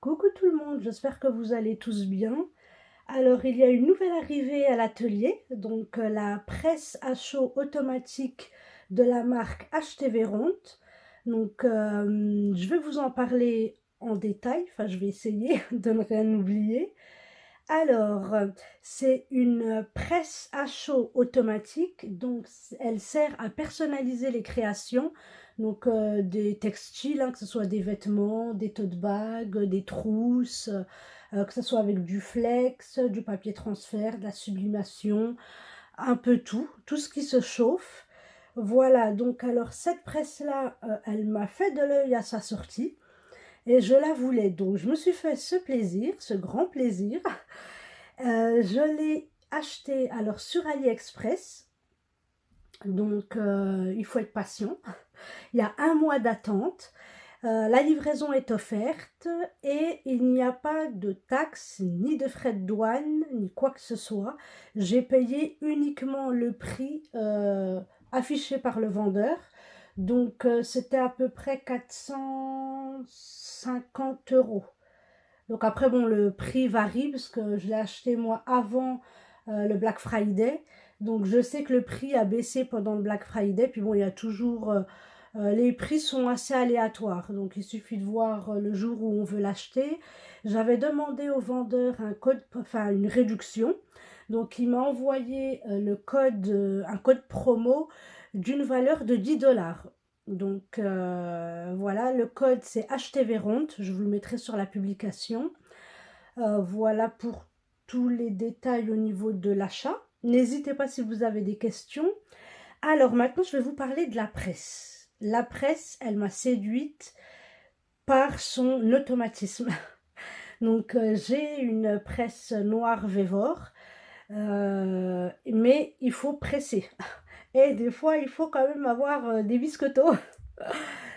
Coucou tout le monde, j'espère que vous allez tous bien. Alors, il y a une nouvelle arrivée à l'atelier, donc la presse à chaud automatique de la marque HTV Ronte. Donc, je vais vous en parler en détail, enfin je vais essayer de ne rien oublier. Alors, c'est une presse à chaud automatique, donc elle sert à personnaliser les créations, donc des textiles, hein, que ce soit des vêtements, des tote bags, des trousses, que ce soit avec du flex, du papier transfert, de la sublimation, un peu tout ce qui se chauffe. Voilà, donc alors cette presse-là, elle m'a fait de l'œil à sa sortie et je la voulais, donc je me suis fait ce plaisir, ce grand plaisir. Je l'ai acheté alors sur AliExpress, donc il faut être patient. Il y a un mois d'attente. La livraison est offerte et il n'y a pas de taxes, ni de frais de douane, ni quoi que ce soit. J'ai payé uniquement le prix affiché par le vendeur. Donc c'était à peu près 450 €. Donc après, bon, le prix varie parce que je l'ai acheté moi avant le Black Friday. Donc je sais que le prix a baissé pendant le Black Friday. Puis bon, il y a toujours... les prix sont assez aléatoires. Donc il suffit de voir le jour où on veut l'acheter. J'avais demandé au vendeur un code, enfin une réduction. Donc il m'a envoyé un code promo d'une valeur de 10 $. Donc voilà, le code c'est HTV Ronte, je vous le mettrai sur la publication. Voilà pour tous les détails au niveau de l'achat. N'hésitez pas si vous avez des questions. Alors maintenant, je vais vous parler de la presse. La presse, elle m'a séduite par son automatisme. Donc j'ai une presse noire Vévore, mais il faut presser. Et des fois, il faut quand même avoir des biscottos.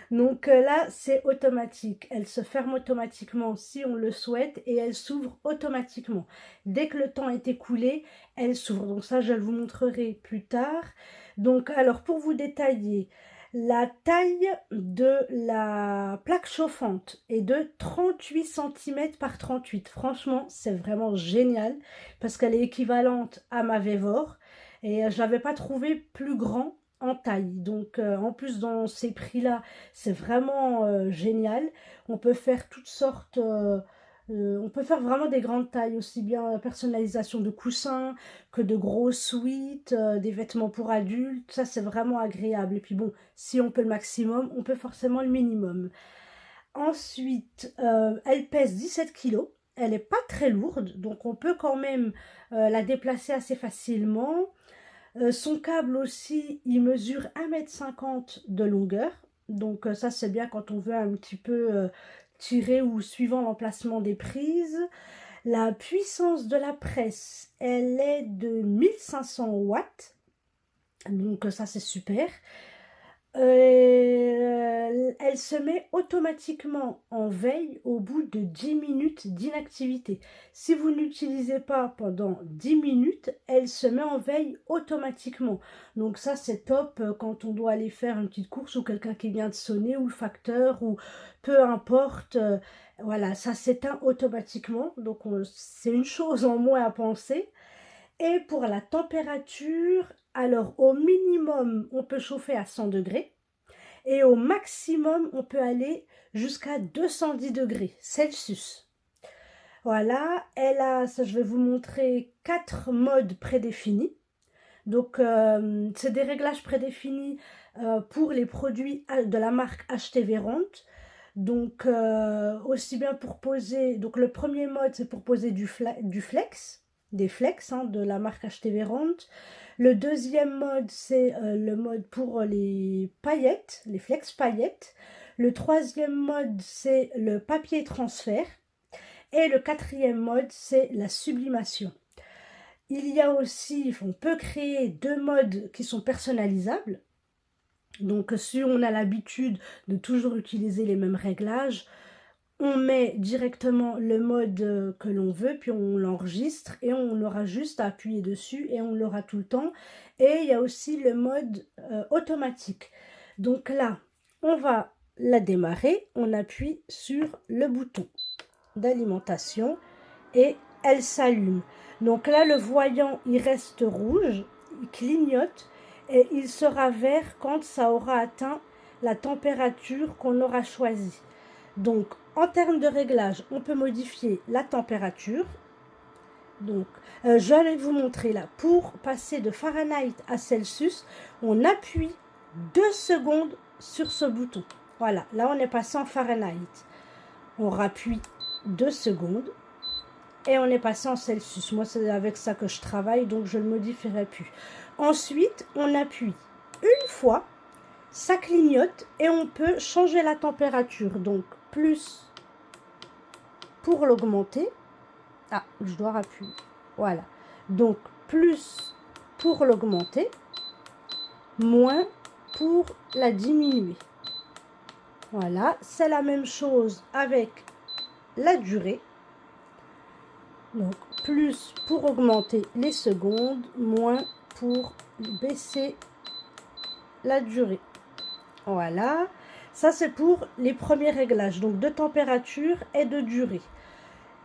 Donc là, c'est automatique. Elle se ferme automatiquement si on le souhaite et elle s'ouvre automatiquement. Dès que le temps est écoulé, elle s'ouvre. Donc ça, je vous montrerai plus tard. Donc alors, pour vous détailler, la taille de la plaque chauffante est de 38 cm par 38. Franchement, c'est vraiment génial parce qu'elle est équivalente à ma Vévore. Et je n'avais pas trouvé plus grand en taille. Donc en plus dans ces prix-là, c'est vraiment génial. On peut faire toutes sortes... on peut faire vraiment des grandes tailles, aussi bien personnalisation de coussins que de gros suites, des vêtements pour adultes. Ça, c'est vraiment agréable. Et puis bon, si on peut le maximum, on peut forcément le minimum. Ensuite, elle pèse 17 kg. Elle n'est pas très lourde, donc on peut quand même la déplacer assez facilement. Son câble aussi, il mesure 1,50 m de longueur. Donc ça, c'est bien quand on veut un petit peu tirer ou suivant l'emplacement des prises. La puissance de la presse, elle est de 1500 watts. Donc ça, c'est super. Elle se met automatiquement en veille au bout de 10 minutes d'inactivité. Si vous ne l'utilisez pas pendant 10 minutes, elle se met en veille automatiquement. Donc ça, c'est top quand on doit aller faire une petite course ou quelqu'un qui vient de sonner ou le facteur ou peu importe. Voilà, ça s'éteint automatiquement. Donc c'est une chose en moins à penser. Et pour la température, alors au minimum, on peut chauffer à 100 degrés et au maximum, on peut aller jusqu'à 210 degrés Celsius. Voilà, elle a, ça je vais vous montrer, 4 modes prédéfinis. Donc, c'est des réglages prédéfinis pour les produits de la marque HTV Ronte. Donc, aussi bien pour poser, donc le premier mode, c'est pour poser du flex, des flex hein, de la marque HTV Ronte. Le deuxième mode, c'est le mode pour les paillettes, les flex paillettes. Le troisième mode, c'est le papier transfert. Et le quatrième mode, c'est la sublimation. Il y a aussi, on peut créer 2 modes qui sont personnalisables. Donc si on a l'habitude de toujours utiliser les mêmes réglages, on met directement le mode que l'on veut, puis on l'enregistre et on aura juste à appuyer dessus et on l'aura tout le temps. Et il y a aussi le mode automatique. Donc là, on va la démarrer, on appuie sur le bouton. d'alimentation et elle s'allume. Donc là, le voyant, il reste rouge, il clignote et il sera vert quand ça aura atteint la température qu'on aura choisie. Donc, en termes de réglage, on peut modifier la température. Donc, je vais vous montrer là. Pour passer de Fahrenheit à Celsius, on appuie 2 secondes sur ce bouton. Voilà, là on est passé en Fahrenheit. On rappuie 2 secondes et on est passé en Celsius. Moi, c'est avec ça que je travaille, donc je ne le modifierai plus. Ensuite, on appuie une fois, ça clignote et on peut changer la température. Donc, plus pour l'augmenter. Ah, je dois appuyer. Voilà. Donc, plus pour l'augmenter, moins pour la diminuer. Voilà, c'est la même chose avec la durée. Donc, plus pour augmenter les secondes, moins pour baisser la durée. Voilà, ça c'est pour les premiers réglages, donc de température et de durée.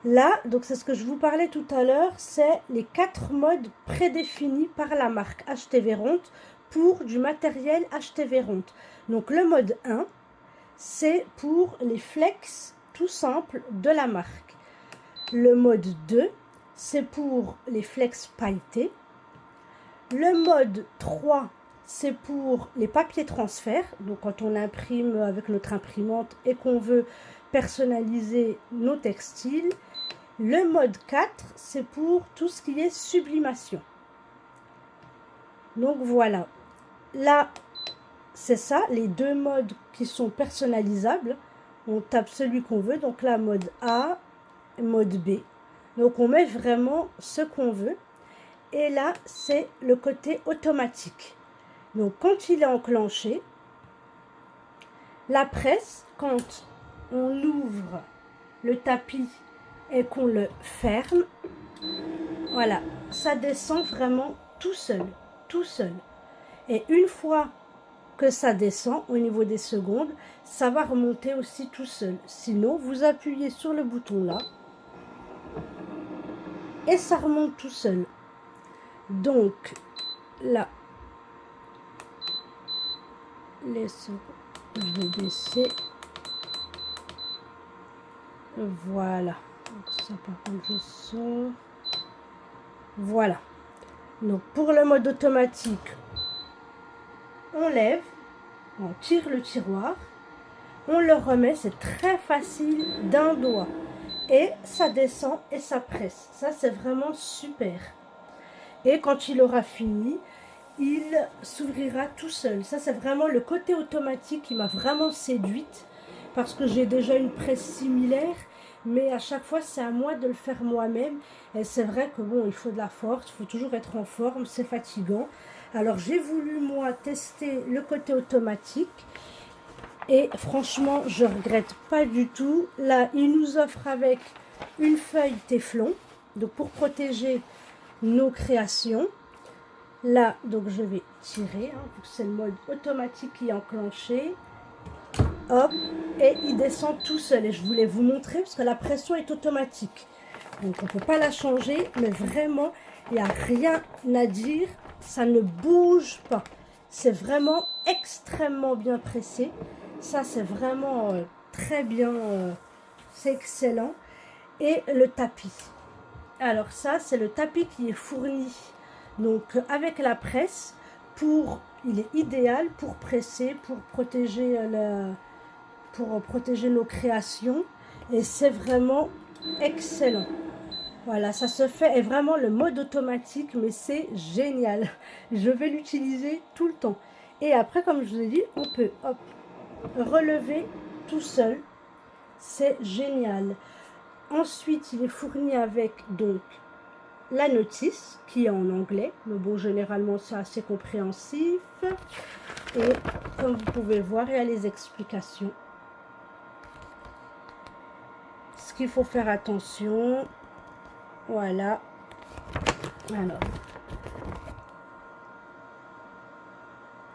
Là, donc c'est ce que je vous parlais tout à l'heure, c'est les 4 modes prédéfinis par la marque HTVRont pour du matériel HTVRont. Donc le mode 1, c'est pour les flex tout simples de la marque. Le mode 2, c'est pour les flex pailletés. Le mode 3, c'est pour les papiers transfert. Donc quand on imprime avec notre imprimante et qu'on veut personnaliser nos textiles. Le mode 4, c'est pour tout ce qui est sublimation. Donc voilà. Là, c'est ça, les 2 modes qui sont personnalisables. On tape celui qu'on veut. Donc là, mode A, mode B. Donc on met vraiment ce qu'on veut. Et là, c'est le côté automatique. Donc quand il est enclenché, la presse, quand on ouvre le tapis et qu'on le ferme, voilà, ça descend vraiment tout seul, tout seul. Et une fois que ça descend au niveau des secondes, ça va remonter aussi tout seul. Sinon, vous appuyez sur le bouton là et ça remonte tout seul. Donc là, les secondes, je vais baisser. Voilà. Donc ça par contre je sors. Voilà. Donc pour le mode automatique, on lève, on tire le tiroir, on le remet, c'est très facile d'un doigt. Et ça descend et ça presse. Ça c'est vraiment super. Et quand il aura fini, il s'ouvrira tout seul. Ça c'est vraiment le côté automatique qui m'a vraiment séduite. Parce que j'ai déjà une presse similaire. Mais à chaque fois, c'est à moi de le faire moi-même. Et c'est vrai que bon, il faut de la force, il faut toujours être en forme, c'est fatigant. Alors, j'ai voulu, moi, tester le côté automatique. Et franchement, je regrette pas du tout. Là, il nous offre avec une feuille téflon. Donc, pour protéger nos créations. Là, donc, je vais tirer. Hein, c'est le mode automatique qui est enclenché. Hop, et il descend tout seul. Et je voulais vous montrer parce que la pression est automatique. Donc on ne peut pas la changer, mais vraiment, il n'y a rien à dire. Ça ne bouge pas. C'est vraiment extrêmement bien pressé. Ça, c'est vraiment très bien. C'est excellent. Et le tapis. Alors ça, c'est le tapis qui est fourni. Donc avec la presse, il est idéal pour presser, pour protéger nos créations, et c'est vraiment excellent. Voilà, ça se fait, et vraiment le mode automatique, mais c'est génial. Je vais l'utiliser tout le temps. Et après, comme je vous ai dit, on peut hop, relever tout seul. C'est génial. Ensuite, il est fourni avec donc la notice qui est en anglais, mais bon, généralement c'est assez compréhensif. Et comme vous pouvez voir, il y a les explications. Ce qu'il faut faire attention. Voilà. Alors.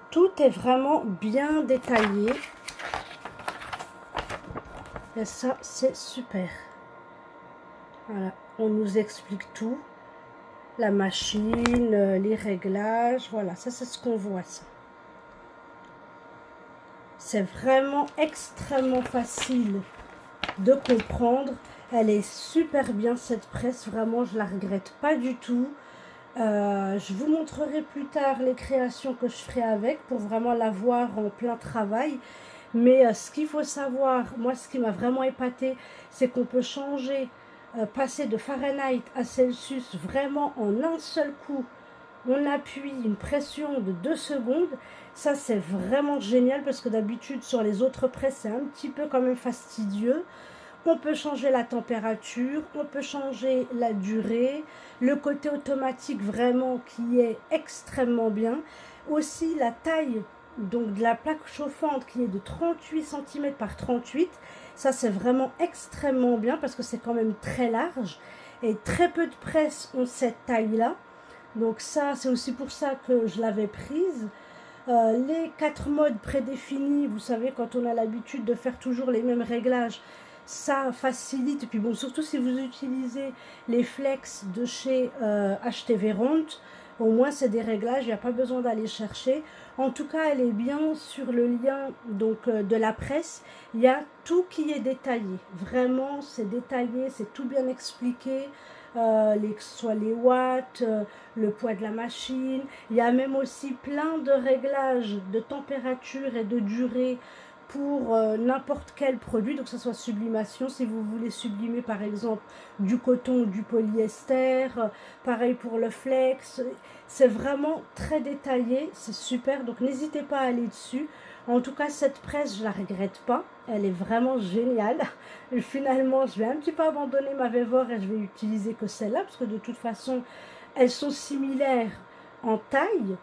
Tout est vraiment bien détaillé. Et ça, c'est super. Voilà, on nous explique tout. La machine, les réglages, voilà, ça c'est ce qu'on voit, ça. C'est vraiment extrêmement facile de comprendre. Elle est super bien cette presse, vraiment je la regrette pas du tout. Je vous montrerai plus tard les créations que je ferai avec pour vraiment la voir en plein travail. Mais ce qu'il faut savoir, moi ce qui m'a vraiment épaté, c'est qu'on peut changer, passer de Fahrenheit à Celsius vraiment en un seul coup. On appuie une pression de 2 secondes. Ça, c'est vraiment génial parce que d'habitude, sur les autres presses, c'est un petit peu quand même fastidieux. On peut changer la température, on peut changer la durée, le côté automatique vraiment qui est extrêmement bien. Aussi la taille donc de la plaque chauffante qui est de 38 cm par 38. Ça, c'est vraiment extrêmement bien parce que c'est quand même très large et très peu de presses ont cette taille-là. Donc ça, c'est aussi pour ça que je l'avais prise. Les 4 modes prédéfinis, vous savez, quand on a l'habitude de faire toujours les mêmes réglages, ça facilite. Et puis bon, surtout si vous utilisez les flex de chez HTV Ront, au moins c'est des réglages, il n'y a pas besoin d'aller chercher. En tout cas, elle est bien sur le lien donc de la presse. Il y a tout qui est détaillé. Vraiment, c'est détaillé, c'est tout bien expliqué. Que ce soit les watts, le poids de la machine. Il y a même aussi plein de réglages de température et de durée pour n'importe quel produit, donc que ce soit sublimation, si vous voulez sublimer par exemple du coton ou du polyester, pareil pour le flex, c'est vraiment très détaillé, c'est super, donc n'hésitez pas à aller dessus. En tout cas, cette presse, je la regrette pas, elle est vraiment géniale. Et finalement, je vais un petit peu abandonner ma Vevor et je vais utiliser que celle-là, parce que de toute façon, elles sont similaires en taille.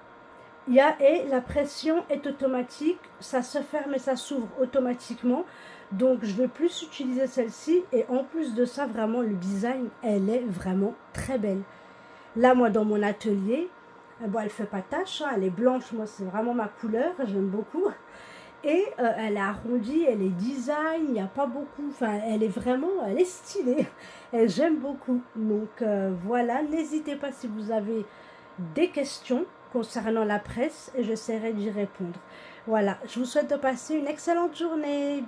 Et la pression est automatique, ça se ferme et ça s'ouvre automatiquement. Donc je vais plus utiliser celle-ci. Et en plus de ça, vraiment le design, elle est vraiment très belle. Là, moi dans mon atelier, bon, elle fait pas tache, hein, elle est blanche, moi c'est vraiment ma couleur, j'aime beaucoup. Et elle est arrondie, elle est design, il n'y a pas beaucoup, enfin elle est vraiment, elle est stylée. Et j'aime beaucoup. Donc voilà, n'hésitez pas si vous avez des questions concernant la presse et j'essaierai d'y répondre. Voilà, je vous souhaite de passer une excellente journée.